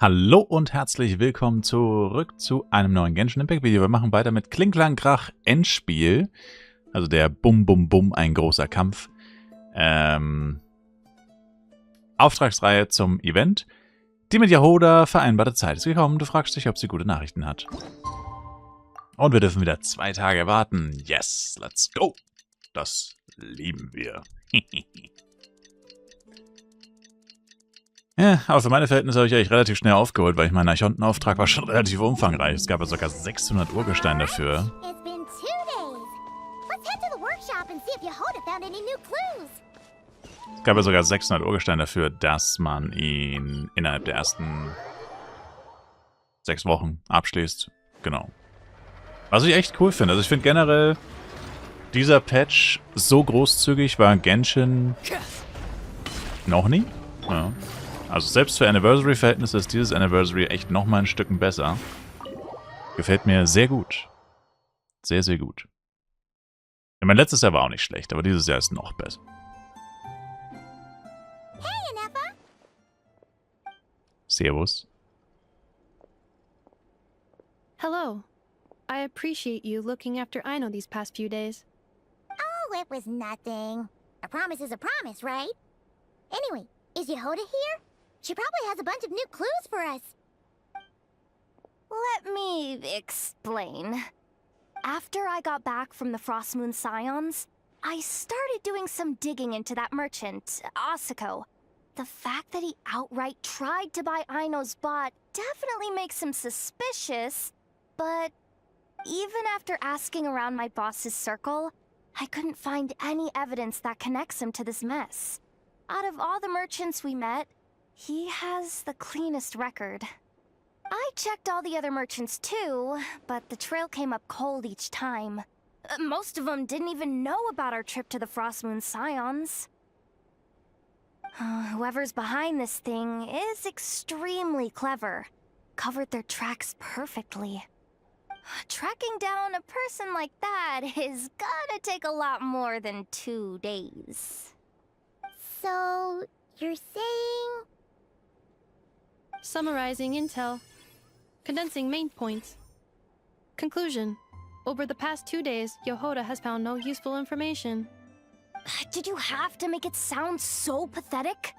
Hallo und herzlich willkommen zurück zu einem neuen Genshin Impact Video. Wir machen weiter mit Kling Klang Krach Endspiel. Also der Bum Bum Bum, ein großer Kampf. Auftragsreihe zum Event. Die mit Yahoda vereinbarte Zeit ist gekommen. Du fragst dich, ob sie gute Nachrichten hat. Und wir dürfen wieder 2 Tage warten. Yes, let's go. Das lieben wir. Ja, aber für meine Verhältnisse habe ich eigentlich relativ schnell aufgeholt, weil ich mein Archontenauftrag war schon relativ umfangreich. Es gab ja sogar 600 Urgesteine dafür. Es gab ja sogar 600 Urgesteine dafür, dass man ihn innerhalb der ersten 6 Wochen abschließt. Genau. Was ich echt cool finde. Also ich finde generell, dieser Patch so großzügig war Genshin noch nie. Ja. Also selbst für Anniversary-Verhältnisse ist dieses Anniversary echt nochmal ein Stück besser. Gefällt mir sehr gut. Sehr, sehr gut. Ja, mein letztes Jahr war auch nicht schlecht, aber dieses Jahr ist noch besser. Hey, Anepha. Servus. Hello. I appreciate you looking after Aino these past few days. Oh, it was nothing. A promise is a promise, right? Anyway, is Yahoda here? She probably has a bunch of new clues for us. Let me explain. After I got back from the Frostmoon Scions, I started doing some digging into that merchant, Asako. The fact that he outright tried to buy Aino's bot definitely makes him suspicious, but even after asking around my boss's circle, I couldn't find any evidence that connects him to this mess. Out of all the merchants we met, he has the cleanest record. I checked all the other merchants too, but the trail came up cold each time. Most of them didn't even know about our trip to the Frostmoon Scions. Whoever's behind this thing is extremely clever. Covered their tracks perfectly. Tracking down a person like that is gonna take a lot more than 2 days. So, you're saying... Summarizing intel. Condensing main points. Conclusion. Over the past 2 days, Yahoda has found no useful information. Did you have to make it sound so pathetic?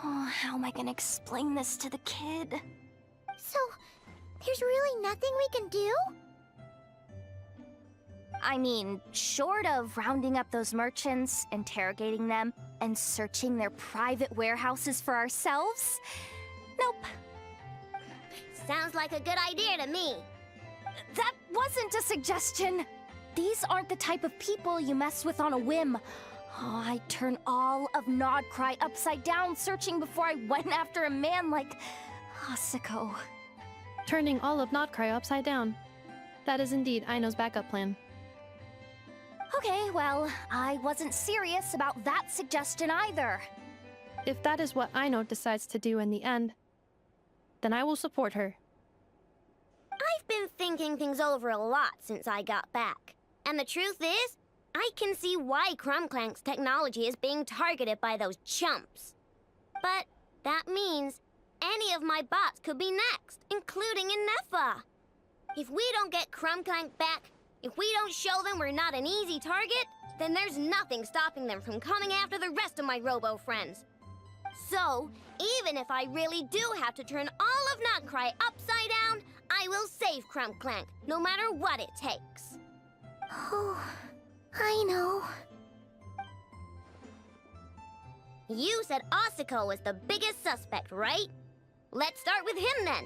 Oh, how am I gonna explain this to the kid? So, there's really nothing we can do? I mean, short of rounding up those merchants, interrogating them, and searching their private warehouses for ourselves? Nope. Sounds like a good idea to me. That wasn't a suggestion. These aren't the type of people you mess with on a whim. Oh, I'd turn all of Nodcry upside down searching before I went after a man like Asako. Turning all of Notcry upside down. That is indeed Aino's backup plan. Okay, well, I wasn't serious about that suggestion either. If that is what Aino decides to do in the end, then I will support her. I've been thinking things over a lot since I got back. And the truth is, I can see why Crumclank's technology is being targeted by those chumps. But that means any of my bots could be next, including Anepha. If we don't get Crumclank back, if we don't show them we're not an easy target, then there's nothing stopping them from coming after the rest of my robo-friends. So, even if I really do have to turn all of Notcry upside down, I will save Crumclank, no matter what it takes. Oh, I know. You said Asako was the biggest suspect, right? Let's start with him then.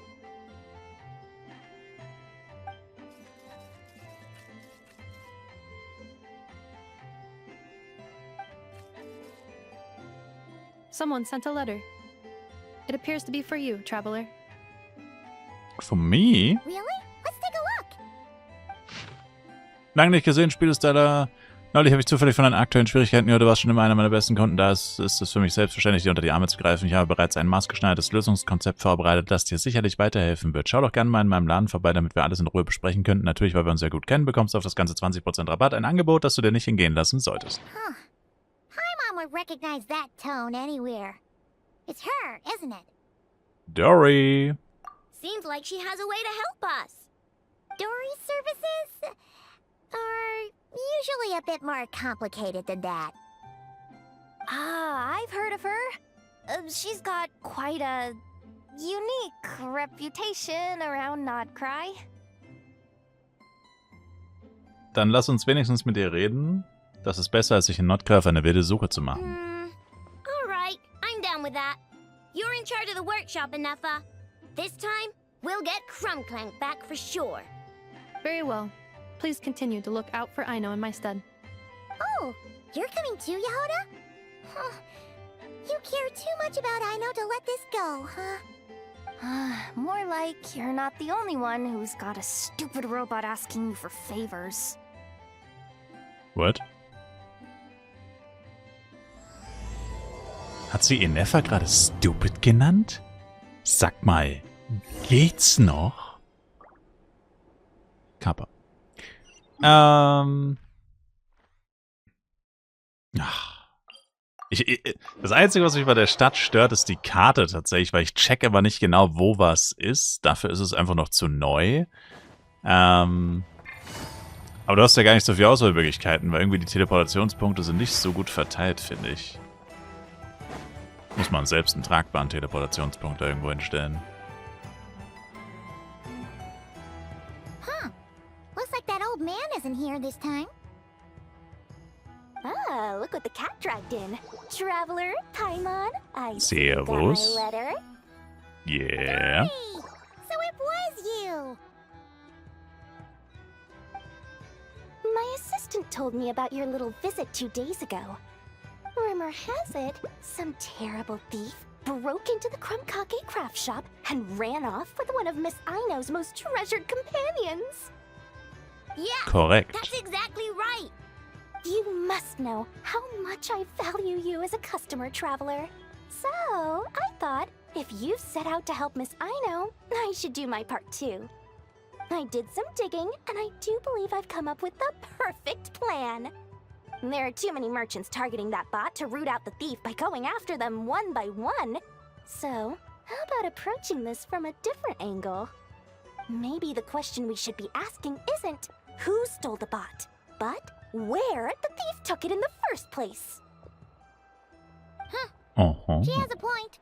Someone sent a letter. It appears to be for you, traveler. For me? Really? Let's take a look. Lange nicht gesehen, Spielesteller. Neulich habe ich zufällig von deinen aktuellen Schwierigkeiten gehört. Du warst schon immer einer meiner besten Kunden. Da ist es für mich selbstverständlich, dir unter die Arme zu greifen. Ich habe bereits ein maßgeschneidertes Lösungskonzept vorbereitet, das dir sicherlich weiterhelfen wird. Schau doch gerne mal in meinem Laden vorbei, damit wir alles in Ruhe besprechen könnten. Natürlich, weil wir uns sehr gut kennen, bekommst du auf das ganze 20% Rabatt. Ein Angebot, das du dir nicht entgehen lassen solltest. Huh. Paimon would recognize that tone anywhere. It's her, isn't it? Dory. Seems like she has a way to help us. Dory's services are usually a bit more complicated than that. Ah, I've heard of her. She's got quite a unique reputation around Notcry. Dann lass uns wenigstens mit ihr reden. Das ist besser, als sich in Notcry auf eine wilde Suche zu machen. Alright, I'm down with that. You're in charge of the workshop, Anefa. This time, we'll get Crumbclank back for sure. Very well. Please continue to look out for Aino in my stead. Oh, you're coming too, Yehoda? Huh. You care too much about Aino to let this go, huh? More like you're not the only one who's got a stupid robot asking you for favors. What? Hat sie Anefa gerade stupid genannt? Sag mal, geht's noch? Kappa. Das Einzige, was mich bei der Stadt stört, ist die Karte tatsächlich, weil ich check aber nicht genau, wo was ist. Dafür ist es einfach noch zu neu. Aber du hast ja gar nicht so viele Auswahlmöglichkeiten, weil irgendwie die Teleportationspunkte sind nicht so gut verteilt, finde ich. Muss man selbst einen tragbaren Teleportationspunkt irgendwo hinstellen. Looks like that old man isn't here this time. Ah, look what the cat dragged in. Traveler, Paimon, I see you got Servus. my letter. Yeah. Hey, so it was you. My assistant told me about your little visit 2 days ago. Rumor has it, some terrible thief broke into the Krumkake craft shop and ran off with one of Miss Aino's most treasured companions. Yeah, Korrekt. that's exactly right. You must know how much I value you as a customer, Traveler. So, I thought, if you set out to help Miss Aino, I should do my part too. I did some digging, and I do believe I've come up with the perfect plan. There are too many merchants targeting that bot to root out the thief by going after them one by one. So, how about approaching this from a different angle? Maybe the question we should be asking isn't who stole the bot, but where the thief took it in the first place. Uh-huh. She has a point.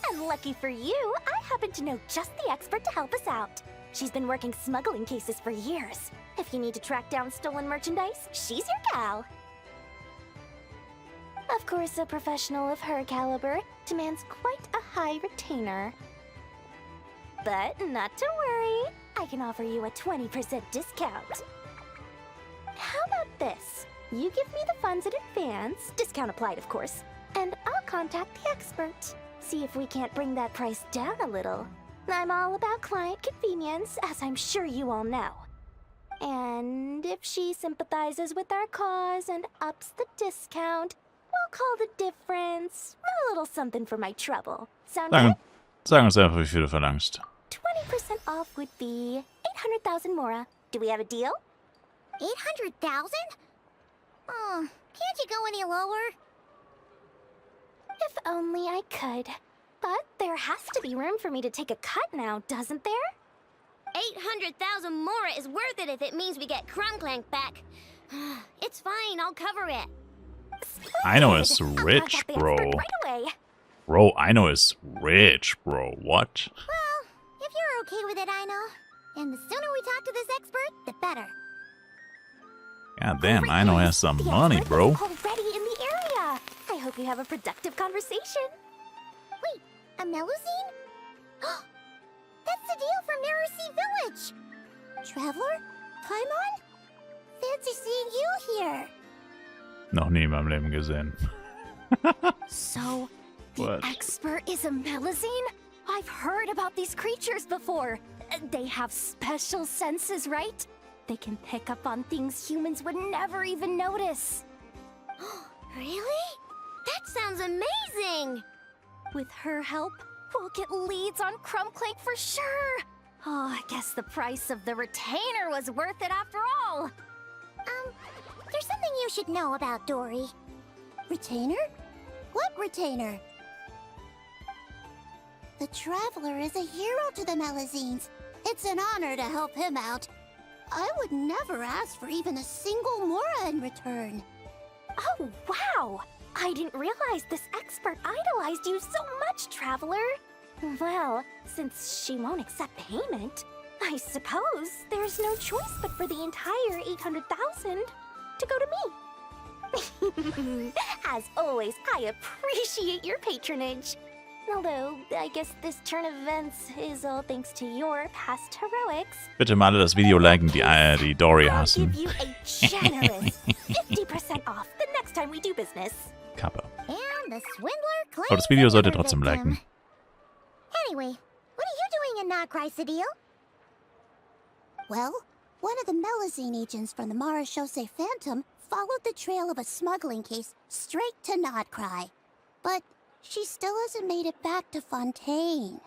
And lucky for you, I happen to know just the expert to help us out. She's been working smuggling cases for years. If you need to track down stolen merchandise, she's your gal. Of course, a professional of her caliber demands quite a high retainer. But not to worry, I can offer you a 20% discount. How about this? You give me the funds in advance, discount applied of course, and I'll contact the expert. See if we can't bring that price down a little. I'm all about client convenience, as I'm sure you all know. And if she sympathizes with our cause and ups the discount, we'll call the difference a little something for my trouble. Sound good? Sag uns einfach, wie viel du verlangst. 20% off would be 800,000 Mora. Do we have a deal? 800,000? Oh, can't you go any lower? If only I could. But there has to be room for me to take a cut now, doesn't there? 800,000 Mora is worth it if it means we get Crumbclank back. It's fine, I'll cover it. Aino is I'll rich, contact the bro. expert right away. Bro, Aino is rich, bro. What? Well, if you're okay with it, Aino. And the sooner we talk to this expert, the better. God damn, Great Aino news. has some The money, expert bro. is already in the area. I hope you have a productive conversation. Wait, a Melusine? That's the deal from Narasi Village! Traveler? Paimon? Fancy seeing you here! Noch nie in meinem Leben gesehen. So, the What? expert is a Melusine? I've heard about these creatures before. They have special senses, right? They can pick up on things humans would never even notice. Really? That sounds amazing! With her help, we'll get leads on Crumbclank for sure. Oh, I guess the price of the retainer was worth it after all. There's something you should know about Dory. Retainer? What retainer? The Traveler is a hero to the Melazines. It's an honor to help him out. I would never ask for even a single Mora in return. Oh, wow! I didn't realize this expert idolized you so much, Traveler. Well, since she won't accept payment, I suppose there's no choice but for the entire 800,000 to go to me. As always, I appreciate your patronage. Although, I guess this turn of events is all thanks to your past heroics. Bitte mal alle das Video liken, die Dory I'll hassen. give you a generous 50% off the next time we do business. Kappe. And the swindler claims Aber das Video solltet ihr another trotzdem victim. liken. Anyway, what are you doing in Notcry, Cedille? Well, one of the Melazine agents from the Marechaussee Phantom followed the trail of a smuggling case straight to Notcry. But she still hasn't made it back to Fontaine.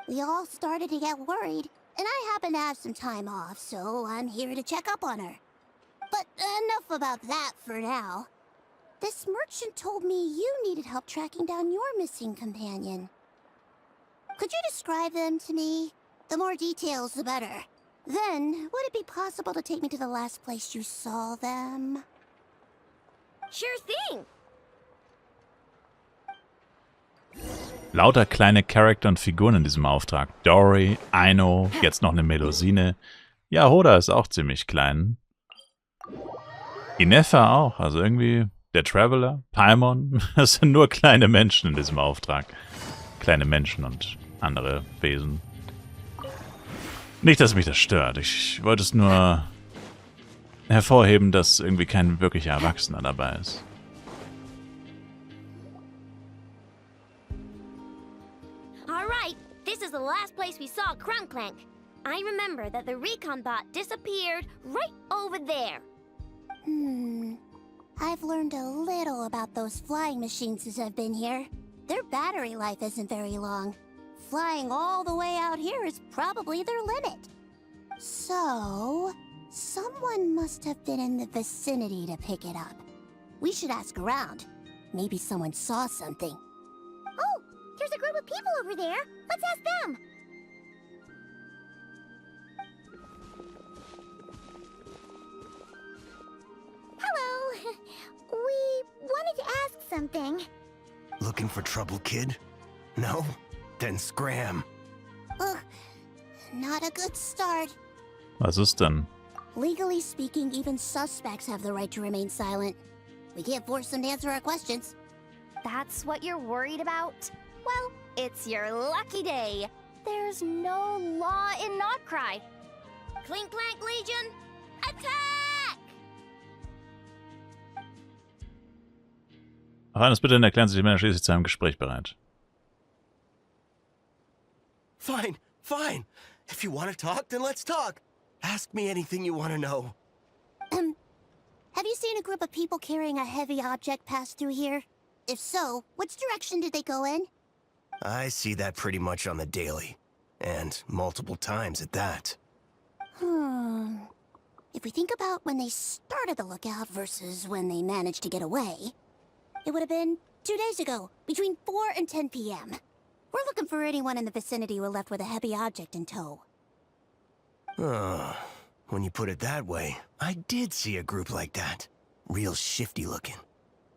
We all started to get worried, and I happen to have some time off, so I'm here to check up on her. But enough about that for now. This merchant told me you needed help tracking down your missing companion. Could you describe them to me? The more details, the better. Then, would it be possible to take me to the last place you saw them? Sure thing. Lauter kleine Charakter und Figuren in diesem Auftrag. Dory, Aino, jetzt noch eine Melusine. Ja, Hoda ist auch ziemlich klein. Inefa auch, also irgendwie der Traveler, Paimon. Das sind nur kleine Menschen in diesem Auftrag. Kleine Menschen und andere Wesen. Nicht, dass mich das stört. Ich wollte es nur hervorheben, dass irgendwie kein wirklicher Erwachsener dabei ist. All right, this is the last place we saw Crunklank. I remember that the recon bot disappeared right over there. I've learned a little about those flying machines since I've been here. Their battery life isn't very long. Flying all the way out here is probably their limit. So, someone must have been in the vicinity to pick it up. We should ask around. Maybe someone saw something. Oh, there's a group of people over there. Let's ask them. Hello. We wanted to ask something. Looking for trouble, kid? No? Then scram. Ugh, not a good start. Was ist denn? Legally speaking, even suspects have the right to remain silent. We can't force them to answer our questions. That's what you're worried about? Well, it's your lucky day. There's no law in Notcry. Clink Clank Legion, attack! Auf eines bitte erklären sich die Männer schließlich zu einem Gespräch bereit. Fine, fine. If you want to talk, then let's talk. Ask me anything you want to know. Have you seen a group of people carrying a heavy object pass through here? If so, which direction did they go in? I see that pretty much on the daily. And multiple times at that. If we think about when they started the lookout versus when they managed to get away, it would have been 2 days ago, between 4 and 10 p.m. We're looking for anyone in the vicinity who left with a heavy object in tow. When you put it that way, I did see a group like that. Real shifty looking.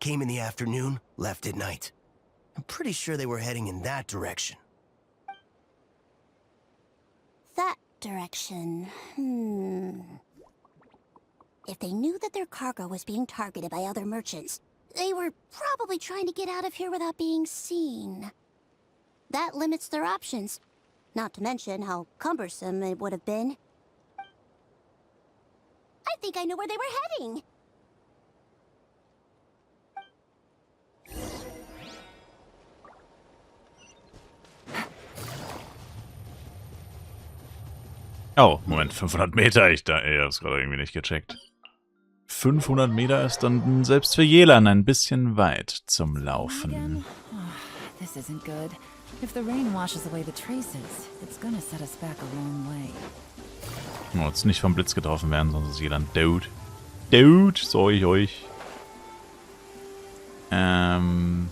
Came in the afternoon, left at night. I'm pretty sure they were heading in that direction. That direction, If they knew that their cargo was being targeted by other merchants, they were probably trying to get out of here without being seen. That limits their options. Not to mention how cumbersome it would have been. I think I know where they were heading. Oh, Moment, 500 Meter. Ich hab's gerade irgendwie nicht gecheckt. 500 Meter ist dann selbst für Yelan ein bisschen weit zum Laufen. This isn't good. If the rain washes away the traces, it's gonna set us back a long way. Jetzt nicht vom Blitz getroffen werden, sonst ist Yelan Dude. Dude, sag ich euch. Damn.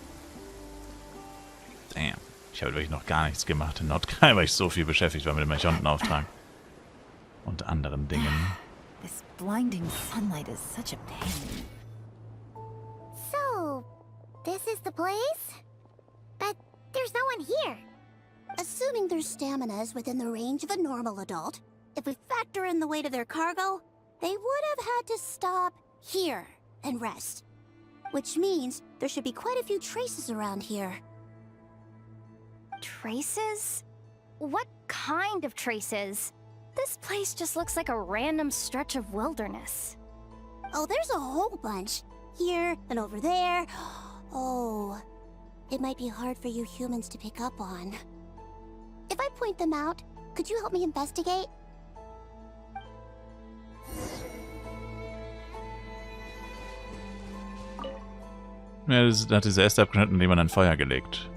Ich habe wirklich noch gar nichts gemacht in Nordkrai, weil ich so viel beschäftigt war mit dem Archontenauftrag. Und anderen Dingen. This blinding sunlight is such a pain. So, this is the place? But there's no one here. Assuming their stamina is within the range of a normal adult, if we factor in the weight of their cargo, they would have had to stop here and rest. Which means there should be quite a few traces around here. Traces? What kind of traces? This place just looks like a random stretch of wilderness. Oh, there's a whole bunch. Here and over there. Oh, it might be hard for you humans to pick up on. If I point them out, could you help me investigate? Ja, das hat diese Äste abgeschnitten und jemand an Feuer gelegt.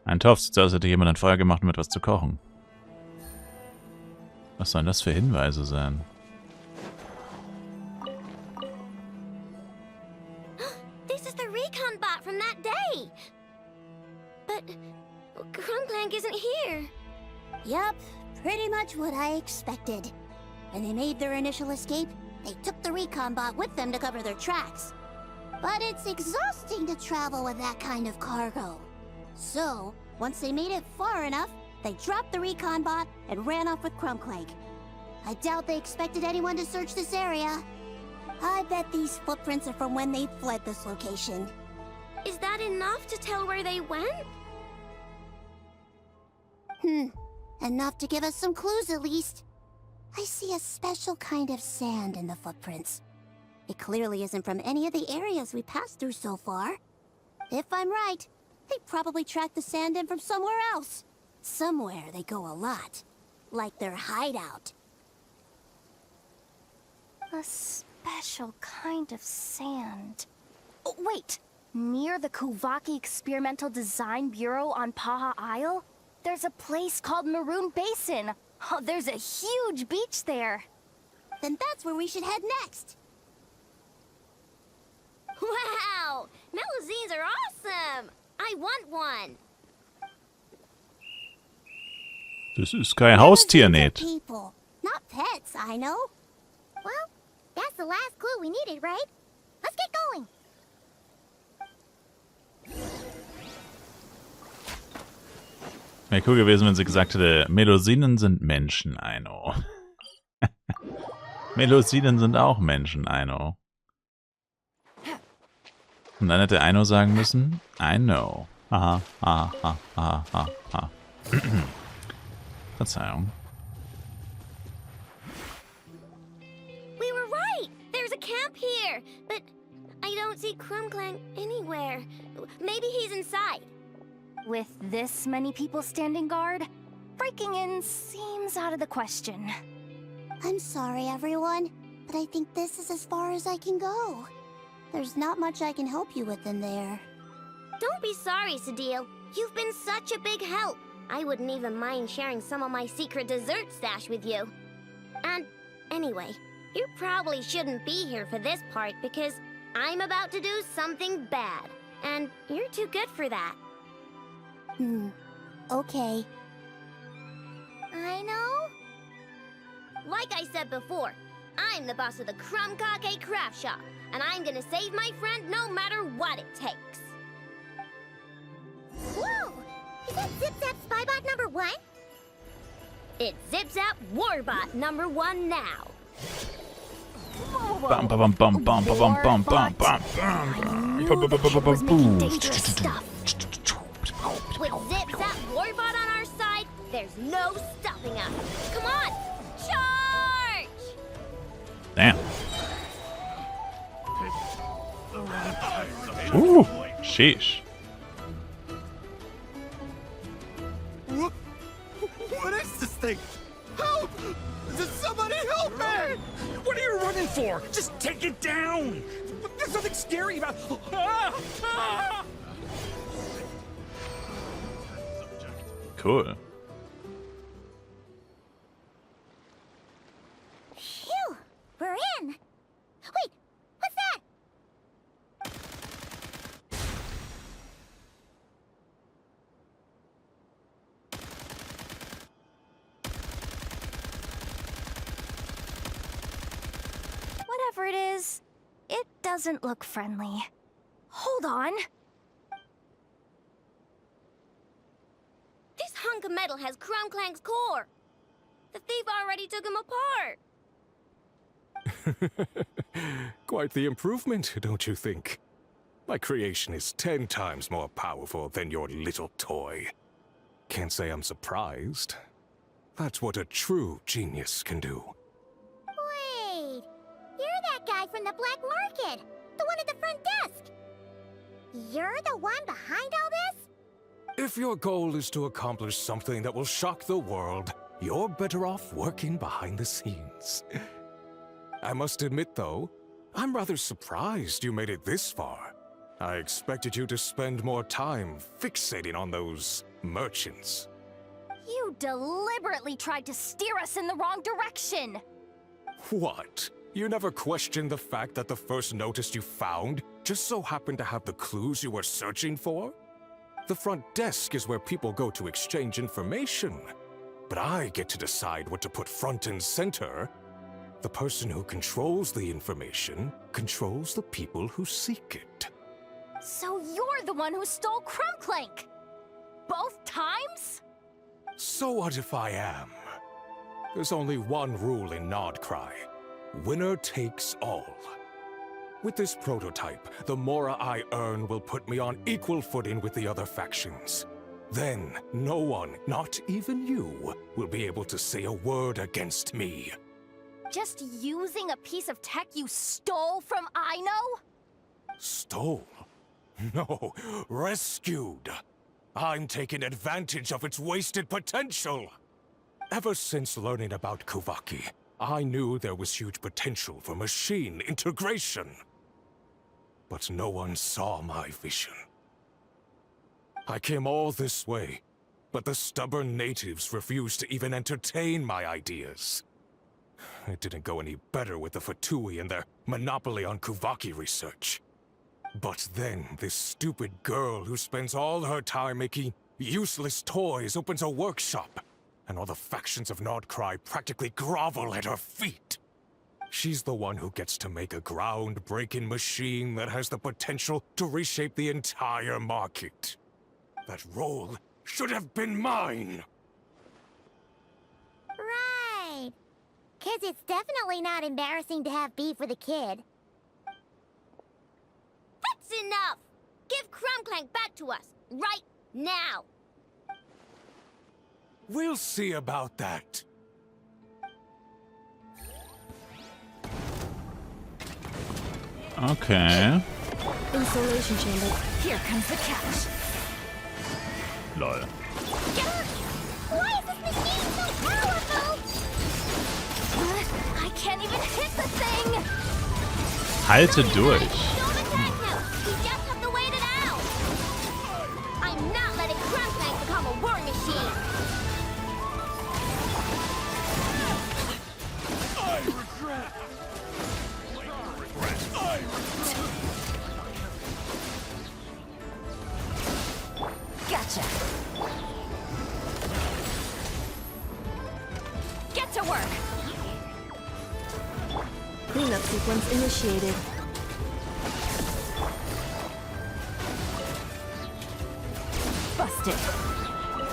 Ein Topf sieht so aus, als hätte jemand ein Feuer gemacht, um etwas zu kochen. Was sollen das für Hinweise sein? This is the recon bot from that day. But Krumklank isn't here. Yup, pretty much what I expected. When they made their initial escape, they took the recon bot with them to cover their tracks. But it's exhausting to travel with that kind of cargo. So, once they made it far enough, they dropped the recon bot and ran off with Krumklank. I doubt they expected anyone to search this area. I bet these footprints are from when they fled this location. Is that enough to tell where they went? Enough to give us some clues at least. I see a special kind of sand in the footprints. It clearly isn't from any of the areas we passed through so far. If I'm right, they probably tracked the sand in from somewhere else. Somewhere they go a lot. Like their hideout. A special kind of sand. Oh, wait! Near the Kuvaki Experimental Design Bureau on Paha Isle, there's a place called Maroon Basin. Oh, there's a huge beach there. Then that's where we should head next. Wow! Melusines are awesome! I want one! Das ist kein Haustier Melusines are nicht. people, not pets, I know. Well, that's the last clue we needed, right? Let's get going! Wäre cool gewesen, wenn sie gesagt hätte, Melusinen sind Menschen, I know. Melusinen sind auch Menschen, I know. Und dann hätte Aino sagen müssen, I know. Aha, aha, aha, aha, aha. Verzeihung. We were right! There's a camp here! But I don't see Krumklank anywhere. Maybe he's inside. With this many people standing guard, breaking in seems out of the question. I'm sorry, everyone, but I think this is as far as I can go. There's not much I can help you with in there. Don't be sorry, Sadil. You've been such a big help. I wouldn't even mind sharing some of my secret dessert stash with you. And anyway, you probably shouldn't be here for this part because I'm about to do something bad. And you're too good for that. Okay. I know. Like I said before, I'm the boss of the Krumkake Craft Shop, and I'm gonna save my friend no matter what it takes. Whoa! Is that Zip-Zap Spybot number 1? It's Zip-Zap Warbot number 1 now. Bam, bam, bam, bam, bam, bam, bam, bam, bam, bam. With Zip-Zap Warbot on our side, there's no stopping us. Come on, charge! Damn. Ooh, sheesh. What is this thing? Help! Does somebody help me? What are you running for? Just take it down! There's nothing scary about... Cool. Phew! We're in! Wait, what's that? doesn't look friendly. Hold on. This hunk of metal has Crumclank's core. The thief already took him apart. Quite the improvement, don't you think? My creation is 10 times more powerful than your little toy. Can't say I'm surprised. That's what a true genius can do. Wait, you're that guy from the black market, the one at the front desk. You're the one behind all this? If your goal is to accomplish something that will shock the world, you're better off working behind the scenes. I must admit, though, I'm rather surprised you made it this far. I expected you to spend more time fixating on those merchants. You deliberately tried to steer us in the wrong direction. What? You never questioned the fact that the first notice you found just so happened to have the clues you were searching for? The front desk is where people go to exchange information. But I get to decide what to put front and center. The person who controls the information controls the people who seek it. So you're the one who stole Crumclank? Both times? So what if I am? There's only one rule in Nodcry. Winner takes all. With this prototype, the Mora I earn will put me on equal footing with the other factions. Then, no one, not even you, will be able to say a word against me. Just using a piece of tech you stole from Aino? Stole? No, rescued. I'm taking advantage of its wasted potential. Ever since learning about Kuvaki, I knew there was huge potential for machine integration. But no one saw my vision. I came all this way, but the stubborn natives refused to even entertain my ideas. It didn't go any better with the Fatui and their monopoly on Kuvaki research. But then this stupid girl who spends all her time making useless toys opens a workshop, and all the factions of Nodcry practically grovel at her feet. She's the one who gets to make a groundbreaking machine that has the potential to reshape the entire market. That role should have been mine! Right. 'Cause it's definitely not embarrassing to have beef with a kid. That's enough! Give Crumclank back to us, right now! We'll see about that. Okay. Installation chamber. Here comes the catch. Lol. Why is this machine so powerful? I can't even hit the thing! Halte durch. Show the techno! We just have to wait it out! I'm not letting Crumclank become a war machine! I regret! Gotcha. Get to work! Cleanup sequence initiated. Busted.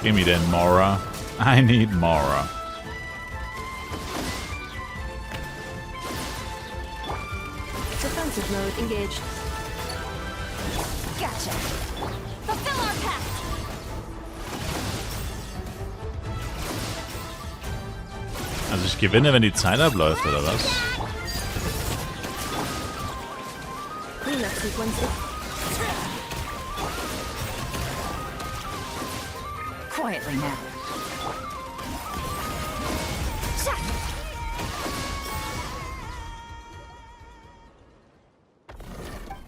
Give me that Mora. I need Mora. Defensive mode engaged. Gotcha. Fulfill our pact! Also ich gewinne, wenn die Zeit abläuft, oder was? Cleanup sequence. Quietly now.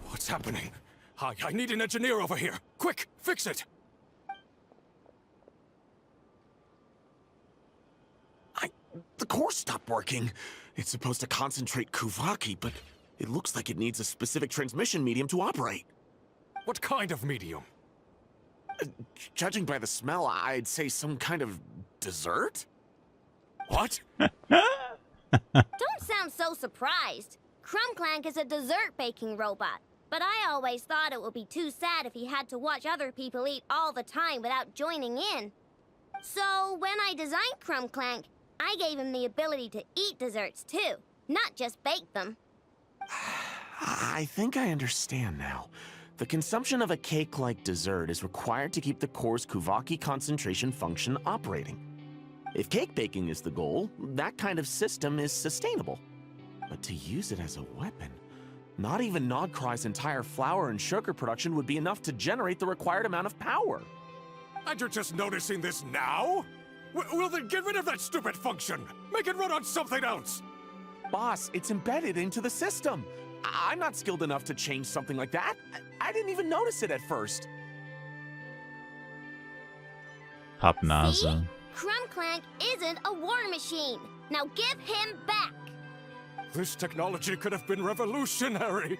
What's happening? I need an engineer over here. Quick, fix it! The core stopped working. It's supposed to concentrate Kuvaki, but it looks like it needs a specific transmission medium to operate. What kind of medium? Judging by the smell, I'd say some kind of dessert? What? Don't sound so surprised. Crumbclank is a dessert baking robot, but I always thought it would be too sad if he had to watch other people eat all the time without joining in. So when I designed Crumbclank, I gave him the ability to eat desserts too, not just bake them. I think I understand now. The consumption of a cake-like dessert is required to keep the core's Kuvaki concentration function operating. If cake baking is the goal, that kind of system is sustainable. But to use it as a weapon, not even Nodcry's entire flour and sugar production would be enough to generate the required amount of power. And you're just noticing this now? Well then get rid of that stupid function! Make it run on something else! Boss, it's embedded into the system. I'm not skilled enough to change something like that. I didn't even notice it at first. Pappnase. Crumbclank isn't a war machine. Now give him back. This technology could have been revolutionary.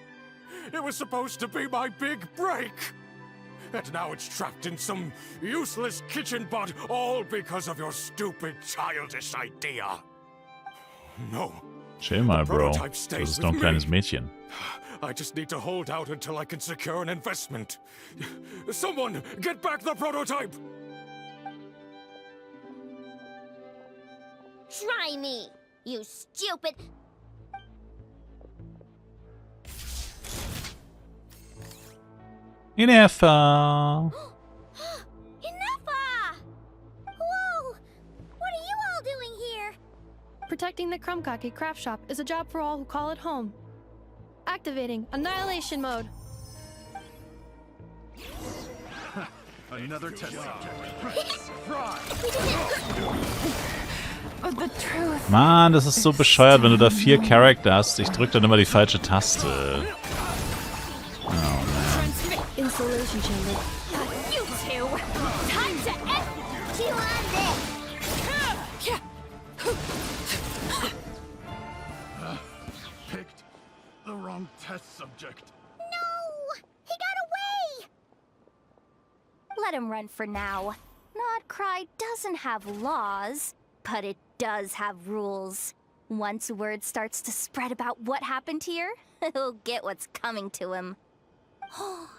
It was supposed to be my big break. And now it's trapped in some useless kitchen bot, all because of your stupid childish idea. No. Chill mal, Bro. Das ist doch ein kleines Mädchen. I just need to hold out until I can secure an investment. Someone, get back the prototype! Try me, you stupid... Ineffa! Ineffa! Whoa! What are you all doing here? Protecting the Crumbkake craft shop is a job for all who call it home. Activating Annihilation Mode. Another test subject. The truth. Mann, das ist so bescheuert, wenn du da 4 Charakter hast. Ich drück dann immer die falsche Taste. Oh man. Installation chamber. You two! Time to execute on this! Picked the wrong test subject. No! He got away! Let him run for now. Nodcry doesn't have laws, but it does have rules. Once word starts to spread about what happened here, he'll get what's coming to him.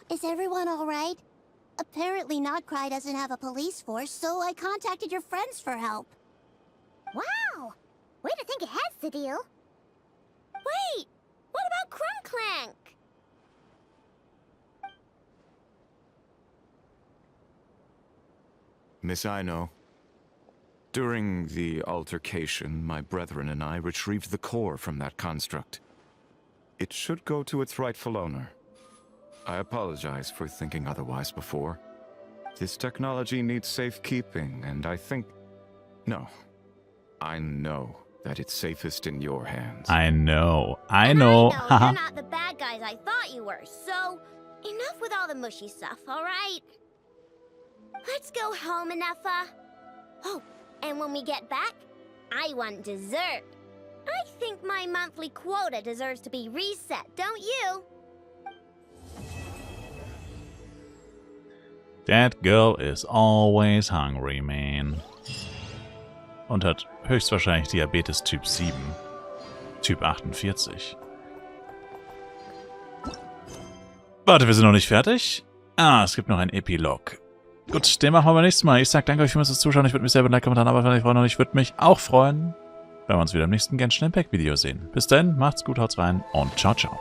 Is everyone all right? Apparently Nodcry doesn't have a police force, so I contacted your friends for help. Wow! Way to think ahead, Cedille. Wait! What about Crumbclank? Miss Aino, during the altercation, my brethren and I retrieved the core from that construct. It should go to its rightful owner. I apologize for thinking otherwise before. This technology needs safekeeping, and I think... No. I know that it's safest in your hands. I know. I know you're not the bad guys I thought you were, so... Enough with all the mushy stuff, alright? Let's go home, Ineffa. Oh, and when we get back, I want dessert. I think my monthly quota deserves to be reset, don't you? That girl is always hungry, man. Und hat höchstwahrscheinlich Diabetes Typ 7. Typ 48. Warte, wir sind noch nicht fertig? Ah, es gibt noch einen Epilog. Gut, den machen wir beim nächsten Mal. Ich sag danke euch fürs Zuschauen. Ich würde mich selber einen Like, Kommentar, aber wenn ihr freuen und ich würde mich auch freuen, wenn wir uns wieder im nächsten Genshin Impact Video sehen. Bis dann, macht's gut, haut's rein und ciao, ciao.